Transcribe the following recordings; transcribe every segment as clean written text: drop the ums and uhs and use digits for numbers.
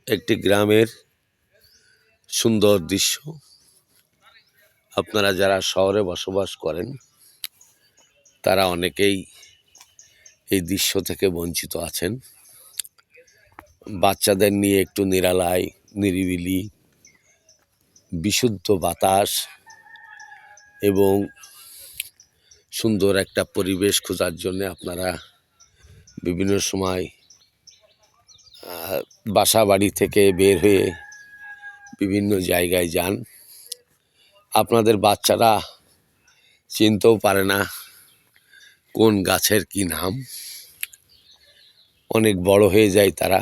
একটি গ্রামের সুন্দর দৃশ্য। আপনারা যারা শহরে বসবাস করেন তারা অনেকেই এই দৃশ্য থেকে বঞ্চিত আছেন। বাচ্চাদের নিয়ে একটু নিরালায়, নিরিবিলি, বিশুদ্ধ বাতাস এবং সুন্দর একটা পরিবেশ খোঁজার জন্য আপনারা বিভিন্ন সময় বাসা বাড়ি থেকে বের হয়ে বিভিন্ন জায়গায় যান। আপনাদের বাচ্চারা চিনতেও পারে না কোন গাছের কি নাম। অনেক বড় হয়ে যায় তারা,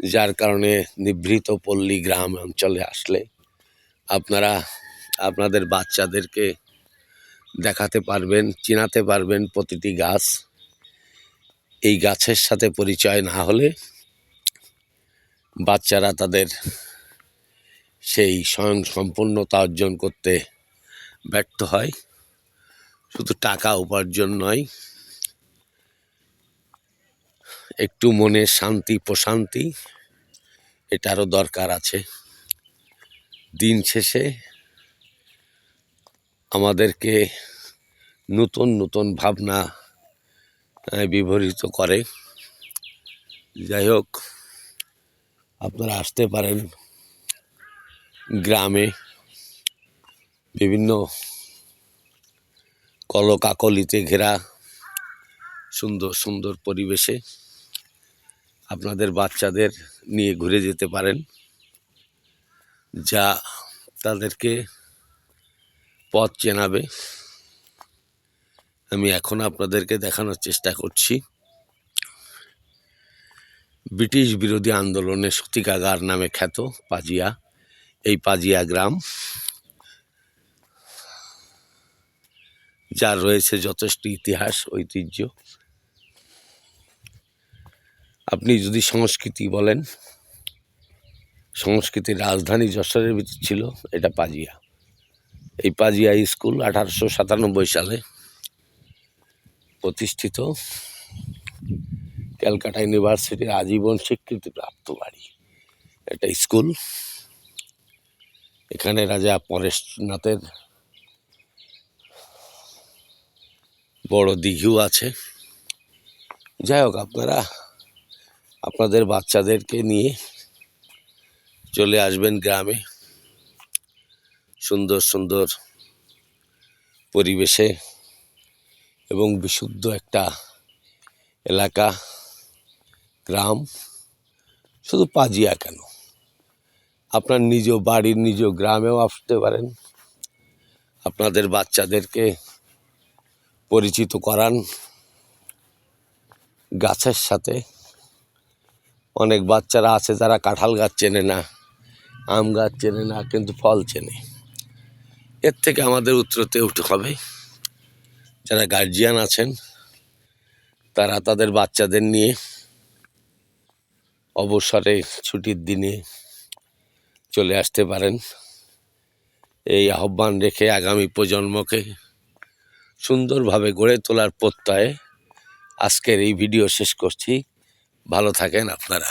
যার কারণে নিভৃত পল্লী গ্রাম অঞ্চলে আসলে আপনারা আপনাদের বাচ্চাদেরকে দেখাতে পারবেন, চিনাতে পারবেন প্রতিটি গাছ। এই গাছের সাথে পরিচয় না হলে বাচ্চারা তাদের সেই স্বয়ংসম্পূর্ণতা অর্জন করতে ব্যর্থ হয়। শুধু টাকা উপার্জন নয়, একটু মনের শান্তি প্রশান্তি এটারও দরকার আছে। দিন শেষে আমাদেরকে নতুন নতুন ভাবনা বিভরিত করে। যাই হোক, আপনারা আসতে পারেন গ্রামে বিভিন্ন কলকাকলিতে ঘেরা সুন্দর সুন্দর পরিবেশে আপনাদের বাচ্চাদের নিয়ে ঘুরে যেতে পারেন, যা তাদেরকে পথ চেনাবে। আমি এখন আপনাদেরকে দেখানোর চেষ্টা করছি ব্রিটিশ বিরোধী আন্দোলনে সূতিকাগার নামে খ্যাত পাজিয়া। এই পাজিয়া গ্রাম, যার রয়েছে যথেষ্ট ইতিহাস ঐতিহ্য। আপনি যদি সংস্কৃতি বলেন, সংস্কৃতির রাজধানী যশোরের ভিতর ছিল এটা পাজিয়া। এই পাজিয়া স্কুল 1897 সালে প্রতিষ্ঠিত। ক্যালকাটা ইউনিভার্সিটির আজীবন স্বীকৃতিপ্রাপ্ত বাড়ি একটা স্কুল। এখানে রাজা পরেশনাথের বড় দিঘিও আছে। যাই হোক, আপনারা আপনাদের বাচ্চাদেরকে নিয়ে চলে আসবেন গ্রামে। সুন্দর সুন্দর পরিবেশে এবং বিশুদ্ধ একটা এলাকা, গ্রাম। শুধু পাজিয়া কেন, আপনার নিজ বাড়ির নিজ গ্রামেও আসতে পারেন। আপনাদের বাচ্চাদেরকে পরিচিত করান গাছের সাথে। অনেক বাচ্চারা আছে যারা কাঁঠাল গাছ চেনে না, আম গাছ চেনে না, কিন্তু ফল চেনে। এর থেকে আমাদের উতরতে উঠতে হবে। যারা গার্জিয়ান আছেন তারা তাদের বাচ্চাদের নিয়ে অবসরে ছুটির দিনে চলে আসতে পারেন। এই আহ্বান রেখে আগামী প্রজন্মকে সুন্দরভাবে গড়ে তোলার প্রত্যয়ে আজকের এই ভিডিও শেষ করছি। ভালো থাকেন আপনারা।